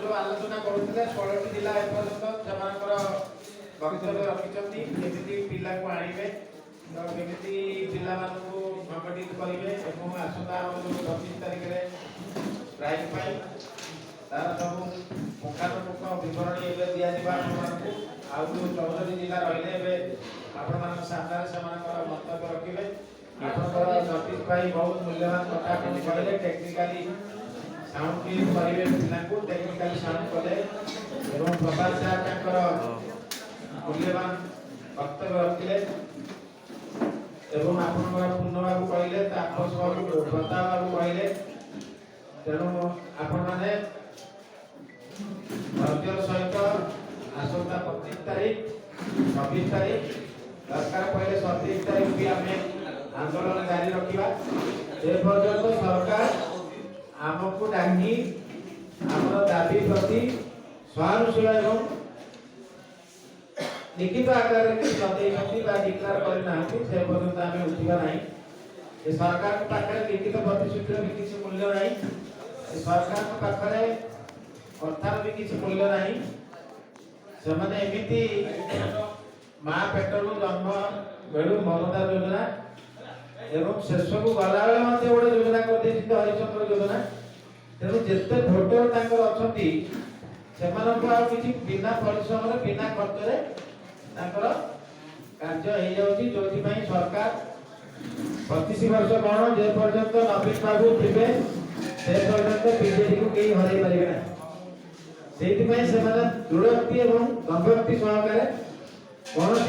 जो आलोचना करुले 16 जिला एपर्यंत से वक्तव्य रखिंट केमी पिला को आणवे तो केमी पिला संगठित करेंगे आसंता 25 तारिख में प्राइज तार सब पुंखानुपुख विवरणी दि आउ जो 14 जिला रही आपण सामने से मंतव्य रखिए नोटिस बहुत मूल्यवान कथा कहले टेक्निकाली साउंड क्लिप करेंगे पिला टेक्निकाली साउंड कले प्रभात सार मूल्यवान वक्तव्य रखिले आपण पूर्ण बाबू कहले तापस बाबू प्रताप बाबू कहले तेणु आपण मैंने धैर्य सहित आसंता 25 तारीख 26 तारीख दरकार पहले 27 तारीख भी आम आंदोलन जारी रखा ए पर्यंत सरकार आमको डाकी आम दाबी प्रति सहानुशील एवं लिखित आकार डिक्लेयर करना से पर्यंत आम उठा ना सरकार पाखे लिखित प्रतिश्रुतिर भी किसी मूल्य ना सरकार पाखे कथार भी किसी मूल्य ना से एमती माँ पेटू जन्म बेलू ममता योजना एवं शेष को गला बेले गोटे योजना कर हरिचंद्र योजना तेणु जिते भोटर अच्छा से बिना परिश्रम बिना खर्च कार्य हो जो सरकार 25 वर्ष कौन जे पर्यंत नवीन बाबू थे से पर्यंत बीजेपी को कहीं हर पारे ना से दृढ़ोक्ति और गंभीरती सहकारे कौन